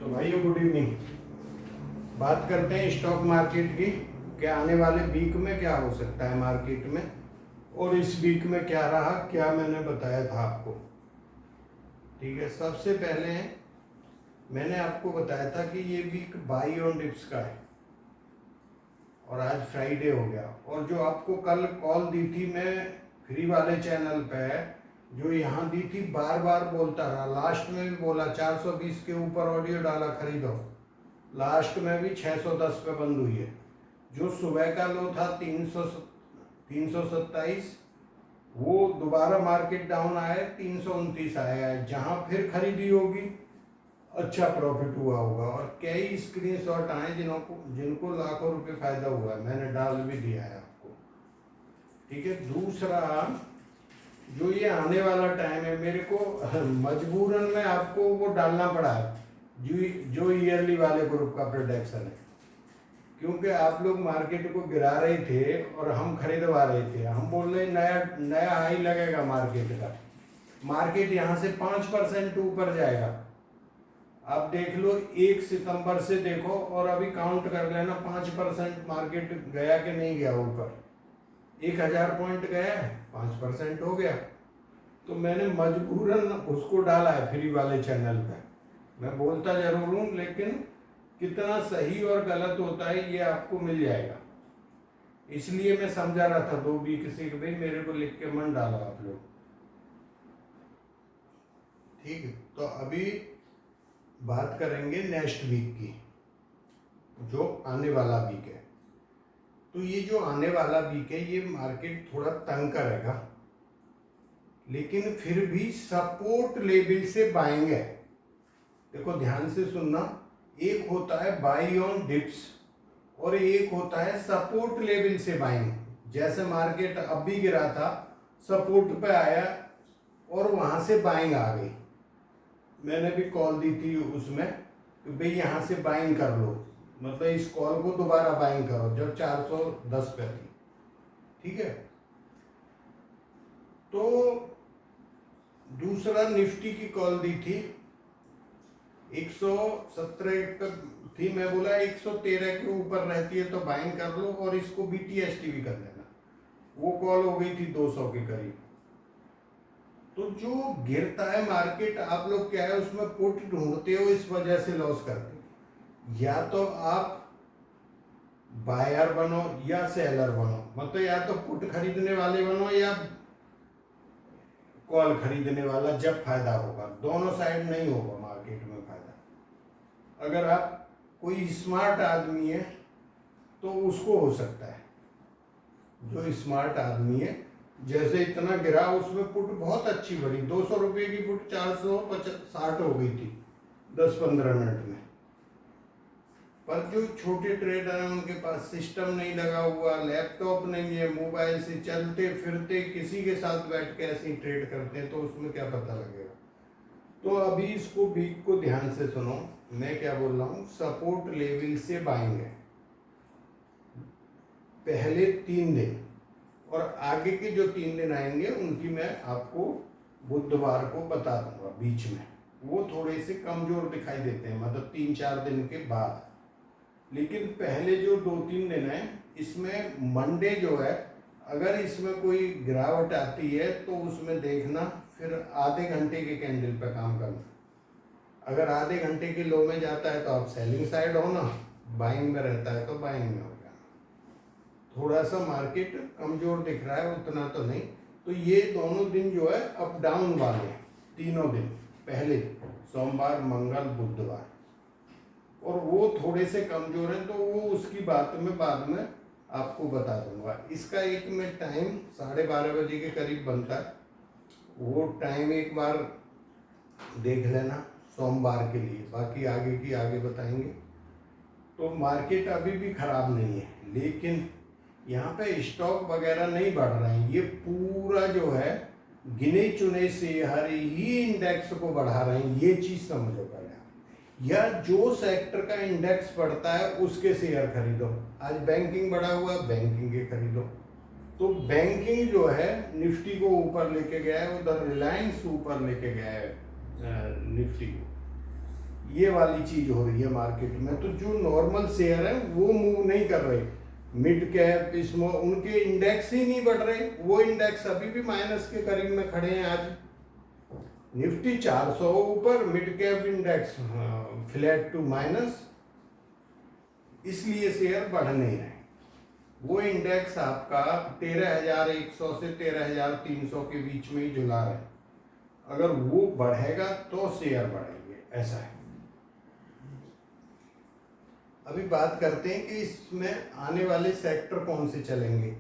तो भाइयों good evening. बात करते हैं स्टॉक मार्केट की। क्या आने वाले वीक में क्या हो सकता है मार्केट में, और इस वीक में क्या रहा, क्या मैंने बताया था आपको। ठीक है, सबसे पहले मैंने आपको बताया था कि ये वीक बाई ऑन डिप्स का है और आज फ्राइडे हो गया। और जो आपको कल कॉल दी थी मैं फ्री वाले चैनल पे, जो यहाँ दी थी, बार बार बोलता रहा, लास्ट में भी बोला 420 के ऊपर ऑडियो डाला खरीदो, लास्ट में भी 610 पे बंद हुई है। जो सुबह का लो था 327, वो दोबारा मार्केट डाउन आया 329 आया है, जहां फिर खरीदी होगी अच्छा प्रॉफिट हुआ होगा। और कई स्क्रीनशॉट आए जिनको लाखों रुपए फायदा हुआ है, मैंने डाल भी दिया है आपको। ठीक है, दूसरा जो ये आने वाला टाइम है, मेरे को मजबूरन में आपको वो डालना पड़ा है जो ईयरली वाले ग्रुप का प्रोडक्शन है, क्योंकि आप लोग मार्केट को गिरा रहे थे और हम खरीदवा रहे थे। हम बोल रहे नया नया हाई लगेगा मार्केट का, मार्केट यहाँ से 5% ऊपर जाएगा। आप देख लो 1 सितंबर से देखो और अभी काउंट कर लेना 5% मार्केट गया कि नहीं गया ऊपर। 1000 पॉइंट गया है, 5% हो गया। तो मैंने मजबूरन उसको डाला है फ्री वाले चैनल पे। मैं बोलता जरूर हूँ, लेकिन कितना सही और गलत होता है ये आपको मिल जाएगा। इसलिए मैं समझा रहा था 2 वीक से कि भाई मेरे को लिख के मन डालो आप लोग। ठीक है, तो अभी बात करेंगे नेक्स्ट वीक की, जो आने वाला वीक है। तो ये जो आने वाला वीक है, ये मार्केट थोड़ा तंग करेगा, लेकिन फिर भी सपोर्ट लेवल से बाइंग है। देखो ध्यान से सुनना, एक होता है बाई ऑन डिप्स और एक होता है सपोर्ट लेवल से बाइंग। जैसे मार्केट अब भी गिरा था, सपोर्ट पे आया और वहां से बाइंग आ गई। मैंने भी कॉल दी थी उसमें कि भाई यहाँ से बाइंग कर लो, मतलब इस कॉल को दोबारा बाइंग करो जब 410 पे थी। ठीक है, तो दूसरा निफ्टी की कॉल दी थी 117 पे थी, मैं बोला 113 के ऊपर रहती है तो बाइंग कर लो और इसको BTST भी कर लेना। वो कॉल हो गई थी 200 के करीब। तो जो गिरता है मार्केट, आप लोग क्या है उसमें पुट ढूंढते हो, इस वजह से लॉस करते हो। या तो आप बायर बनो या सेलर बनो, मतलब या तो पुट खरीदने वाले बनो या कॉल खरीदने वाला, जब फायदा होगा। दोनों साइड नहीं होगा मार्केट में फायदा। अगर आप कोई स्मार्ट आदमी है तो उसको हो सकता है, जो स्मार्ट आदमी है। जैसे इतना गिरा, उसमें पुट बहुत अच्छी बढ़ी, 200 रुपये की पुट 460 हो गई थी 10-15 मिनट में। पर जो छोटे ट्रेडर हैं उनके पास सिस्टम नहीं लगा हुआ, लैपटॉप नहीं है, मोबाइल से चलते फिरते किसी के साथ बैठ के ऐसे ही ट्रेड करते हैं, तो उसमें क्या पता लगेगा। तो अभी इसको वीक को ध्यान से सुनो, मैं क्या बोल रहा हूँ। सपोर्ट लेवल से बाइंग है पहले 3 दिन, और आगे के जो 3 दिन आएंगे उनकी मैं आपको बुधवार को बता दूंगा। बीच में वो थोड़े से कमजोर दिखाई देते हैं, मतलब 3-4 दिन के बाद। लेकिन पहले जो 2-3 दिन है, इसमें मंडे जो है, अगर इसमें कोई गिरावट आती है तो उसमें देखना, फिर आधे घंटे के कैंडल पे काम करना। अगर आधे घंटे के लो में जाता है तो आप सेलिंग साइड हो ना, बाइंग में रहता है तो बाइंग में हो जाना। थोड़ा सा मार्केट कमजोर दिख रहा है, उतना तो नहीं। तो ये दोनों दिन जो है अप डाउन वाले, तीनों दिन पहले सोमवार, मंगल, बुधवार, और वो थोड़े से कमजोर हैं, तो वो उसकी बात में बाद में आपको बता दूंगा। इसका एक में टाइम 12:30 बजे के करीब बनता है, वो टाइम एक बार देख लेना सोमवार के लिए। बाकी आगे की आगे बताएंगे। तो मार्केट अभी भी खराब नहीं है, लेकिन यहाँ पे स्टॉक वगैरह नहीं बढ़ रहे हैं। ये पूरा जो है गिने चुने शेयर ही इंडेक्स को बढ़ा रहे हैं, ये चीज समझो पहले। या जो सेक्टर का इंडेक्स बढ़ता है उसके शेयर खरीदो। आज बैंकिंग बढ़ा हुआ, बैंकिंग के खरीदो। तो बैंकिंग जो है निफ्टी को ऊपर लेके गया है, उधर रिलायंस ऊपर लेके गया है निफ्टी को। ये वाली चीज हो रही है मार्केट में। तो जो नॉर्मल शेयर है वो मूव नहीं कर रहे, मिड कैप स्मॉल, उनके इंडेक्स ही नहीं बढ़ रहे, वो इंडेक्स अभी भी माइनस के करीब में खड़े हैं। आज निफ्टी 400 ऊपर, mid cap index flat to minus, इसलिए शेयर बढ़ नहीं रहे। वो इंडेक्स आपका 13,100 से 13,300 के बीच में ही झुला रहे, अगर वो बढ़ेगा तो शेयर बढ़ेंगे, ऐसा है। अभी बात करते हैं कि इसमें आने वाले सेक्टर कौन से चलेंगे।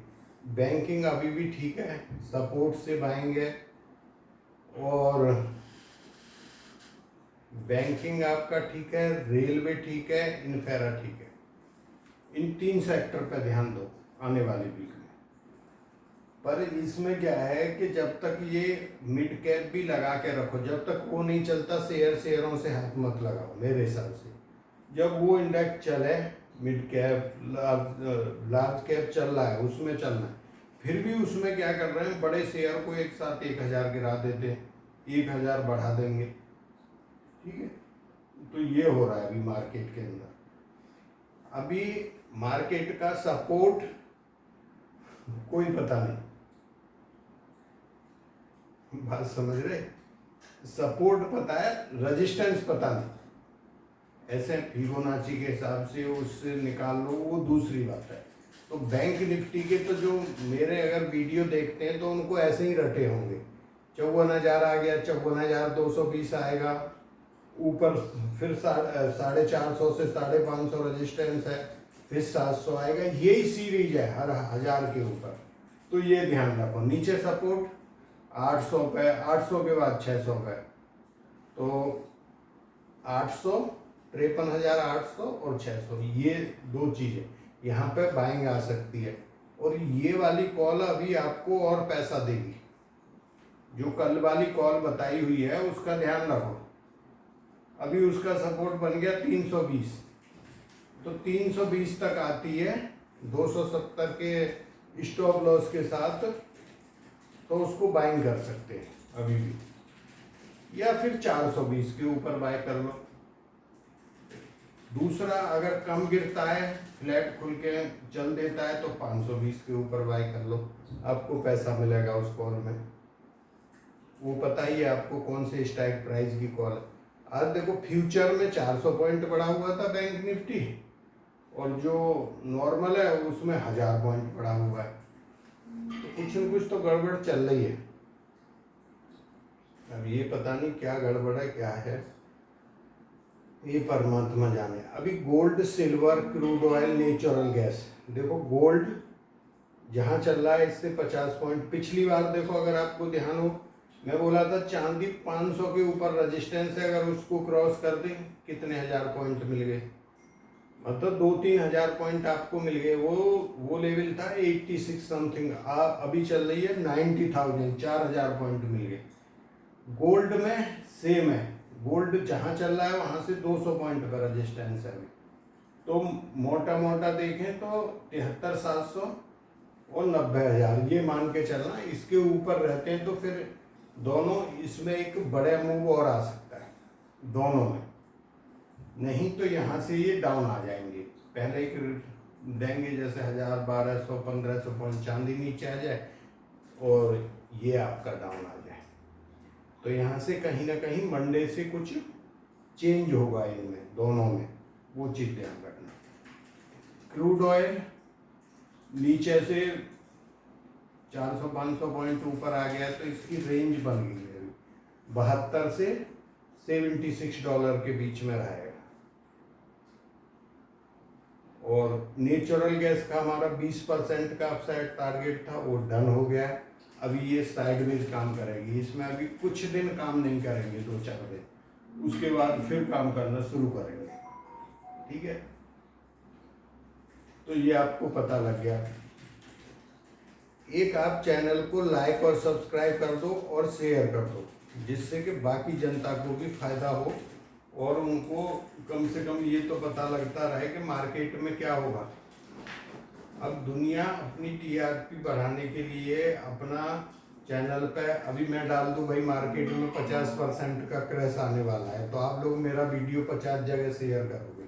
बैंकिंग अभी भी ठीक है, सपोर्ट से बाएंगे, और बैंकिंग आपका ठीक है, रेलवे ठीक है, इन्फेरा ठीक है। इन 3 सेक्टर पर ध्यान दो आने वाले वीक में। पर इसमें क्या है कि जब तक ये मिड कैप भी लगा के रखो, जब तक वो नहीं चलता शेयरों से हाथ मत लगाओ मेरे हिसाब से। जब वो इंडेक्स चले, मिड कैप लार्ज कैप चल रहा है उसमें चलना है, फिर भी उसमें क्या कर रहे हैं, बड़े शेयर को एक साथ 1,000 गिरा देते हैं, 1,000 बढ़ा देंगे, ठीक है। तो ये हो रहा है अभी मार्केट के अंदर। अभी मार्केट का सपोर्ट कोई पता नहीं, बात समझ रहे, सपोर्ट पता है, रेजिस्टेंस पता नहीं। ऐसे फिबोनाची के हिसाब से उससे निकाल लो, वो दूसरी बात है। तो बैंक निफ्टी के तो जो मेरे अगर वीडियो देखते हैं तो उनको ऐसे ही रटे होंगे, 54,000 आ गया, 54,220 आएगा, ऊपर फिर 450 से 550 रेजिस्टेंस है, फिर 700 आएगा, यही सीरीज है हर 1,000 के ऊपर। तो ये ध्यान रखो, नीचे सपोर्ट 800 पे, 800 के बाद 600 पे, तो 800, 53,800 और 600, ये 2 चीजें यहाँ पे बाइंग आ सकती है। और ये वाली कॉल अभी आपको और पैसा देगी, जो कल वाली कॉल बताई हुई है उसका ध्यान रखो। अभी उसका सपोर्ट बन गया 320, तो 320 तक आती है 270 के स्टॉप लॉस के साथ, तो उसको बाइंग कर सकते हैं अभी भी, या फिर 420 के ऊपर बाय कर लो। दूसरा, अगर कम गिरता है, फ्लैट खुल के चल देता है, तो 520 के ऊपर बाय कर लो, आपको पैसा मिलेगा उस कॉल में। वो पता ही है आपको कौन से स्ट्राइक प्राइस की कॉल है। आज देखो फ्यूचर में 400 पॉइंट बढ़ा हुआ था बैंक निफ्टी, और जो नॉर्मल है उसमें 1,000 पॉइंट बढ़ा हुआ है, तो कुछ न कुछ तो गड़बड़ चल रही है। अब ये पता नहीं क्या गड़बड़ है, क्या है, ये परमात्मा जाने। अभी gold, silver, crude oil, natural gas, देखो गोल्ड जहाँ चल रहा है इससे 50 पॉइंट, पिछली बार देखो अगर आपको ध्यान हो, मैं बोला था चांदी 500 के ऊपर रेजिस्टेंस है, अगर उसको क्रॉस कर दे कितने 1,000 पॉइंट मिल गए, मतलब 2-3 हज़ार पॉइंट आपको मिल गए। वो लेवल था 86 समथिंग, अभी चल रही है 90,000, 4,000 पॉइंट मिल गए। गोल्ड में सेम है, गोल्ड जहाँ चल रहा है वहाँ से 200 पॉइंट पर रेजिस्टेंस है अभी। तो मोटा मोटा देखें तो 73,700 और 90,000 ये मान के चलना, इसके ऊपर रहते हैं तो फिर दोनों इसमें एक बड़े मूव और आ सकता है दोनों में, नहीं तो यहाँ से ये डाउन आ जाएंगे। पहले एक देंगे जैसे 1,000, 1,200, 1,500 पॉइंट चांदी नीचे आ जाए और ये आपका डाउन आ जाए, तो यहाँ से कहीं ना कहीं मंडे से कुछ चेंज होगा इनमें दोनों में, वो चीज़ ध्यान रखना। क्रूड ऑयल नीचे से 400-500 पॉइंट ऊपर आ गया, तो इसकी रेंज बन गई है 72 से $76 के बीच में रहेगा। और नेचुरल गैस का हमारा 20% का अपसाइड टारगेट था, वो डन हो गया है। अभी ये साइडवेज काम करेगी, इसमें अभी कुछ दिन काम नहीं करेंगे, 2-4 दिन, उसके बाद फिर काम करना शुरू करेंगे, ठीक है। तो ये आपको पता लग गया। एक आप चैनल को लाइक और सब्सक्राइब कर दो और शेयर कर दो, जिससे कि बाकी जनता को भी फायदा हो और उनको कम से कम ये तो पता लगता रहे कि मार्केट में क्या होगा। अब दुनिया अपनी टीआरपी बढ़ाने के लिए, अपना चैनल पे अभी मैं डाल दूं भाई मार्केट में 50% का क्रैश आने वाला है, तो आप लोग मेरा वीडियो 50 जगह शेयर करोगे,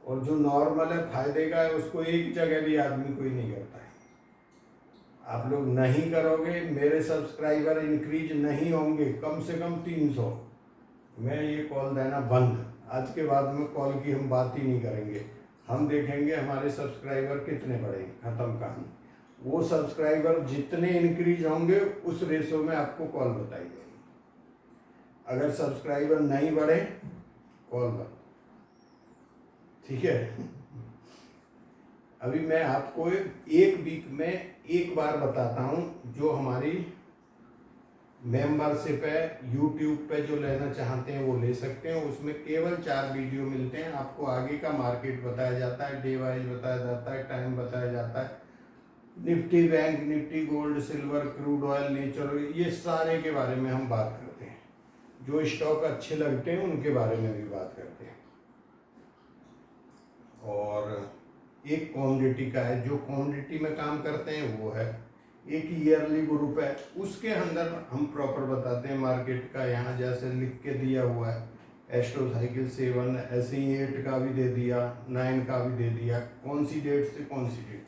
और जो नॉर्मल है फायदे का है उसको एक जगह भी आदमी कोई नहीं करता है। आप लोग नहीं करोगे, मेरे सब्सक्राइबर इंक्रीज नहीं होंगे, कम से कम 300, मैं ये कॉल देना बंद। आज के बाद में कॉल की हम बात ही नहीं करेंगे, हम देखेंगे हमारे सब्सक्राइबर कितने बढ़ेंगे, खत्म कहानी। वो सब्सक्राइबर जितने इंक्रीज होंगे उस रेशो में आपको कॉल बताई जाएगी। अगर सब्सक्राइबर नहीं बढ़े, कॉल बंद, ठीक है। अभी मैं आपको एक वीक में एक बार बताता हूँ, जो हमारी मेंबरशिप है यूट्यूब पे, जो लेना चाहते हैं वो ले सकते हैं। उसमें केवल 4 वीडियो मिलते हैं, आपको आगे का मार्केट बताया जाता है, डे वाइज बताया जाता है, टाइम बताया जाता है, Nifty bank Nifty gold silver crude oil natural, ये सारे के बारे में हम बात करते हैं। जो स्टॉक अच्छे लगते हैं उनके बारे में भी बात करते हैं। और एक कमोडिटी का है, जो कमोडिटी में काम करते हैं वो है एक ईयरली ग्रुप है, उसके अंदर हम प्रॉपर बताते हैं मार्केट का। यहाँ जैसे लिख के दिया हुआ है, एस्ट्रो साइकिल 7 ऐसे ही 8 का भी दे दिया, 9 का भी दे दिया, कौन सी डेट से कौन सी डेट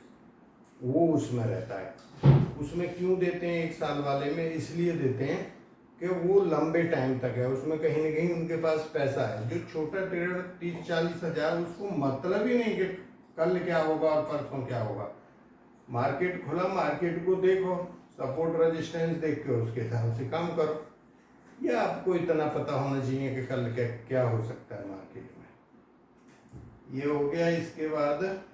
वो उसमें रहता है। उसमें क्यों देते हैं एक साल वाले में, इसलिए देते हैं कि वो लंबे टाइम तक है, उसमें कहीं ना कहीं उनके पास पैसा है। जो छोटा ट्रेडर 30-40 हज़ार, उसको मतलब ही नहीं कि कल क्या होगा और परसों क्या होगा। मार्केट खुला, मार्केट को देखो, सपोर्ट रेजिस्टेंस देख के उसके हिसाब से काम करो। या आपको इतना पता होना चाहिए कि कल क्या हो सकता है मार्केट में। ये हो गया। इसके बाद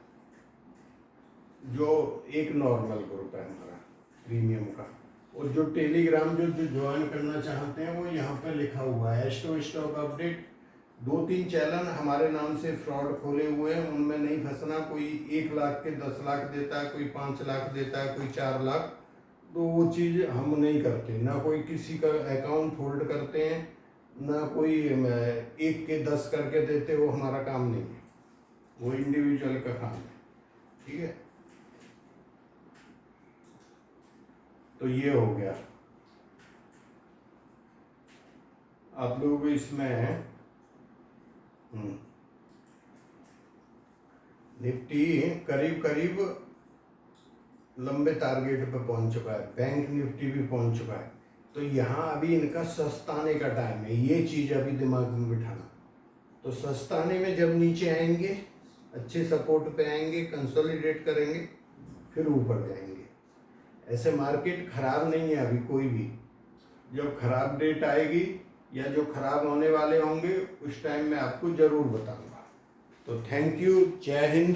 जो एक नॉर्मल ग्रुप है हमारा प्रीमियम का, और जो टेलीग्राम जो ज्वाइन करना चाहते हैं वो यहाँ पे लिखा हुआ है, एस्ट्रो स्टॉक अपडेट। 2-3 चैनल हमारे नाम से फ्रॉड खोले हुए हैं, उनमें नहीं फंसना। कोई 1 लाख के 10 लाख देता है, कोई 5 लाख देता है, कोई 4 लाख, तो वो चीज़ हम नहीं करते। ना कोई किसी का अकाउंट होल्ड करते हैं, ना कोई 1 के 10 करके देते, वो हमारा काम नहीं है, वो इंडिविजुअल का काम है, ठीक है। तो ये हो गया। आप लोग इसमें निफ्टी करीब करीब लंबे टारगेट पे पहुंच चुका है, बैंक निफ्टी भी पहुंच चुका है। तो यहाँ अभी इनका सस्ताने का टाइम है, ये चीज़ अभी दिमाग में बिठाना। तो सस्ताने में जब नीचे आएंगे, अच्छे सपोर्ट पे आएंगे, कंसोलिडेट करेंगे, फिर ऊपर जाएंगे। ऐसे मार्केट खराब नहीं है अभी कोई भी। जब खराब डेट आएगी या जो खराब होने वाले होंगे, उस टाइम मैं आपको ज़रूर बताऊंगा। तो थैंक यू, जय हिंद।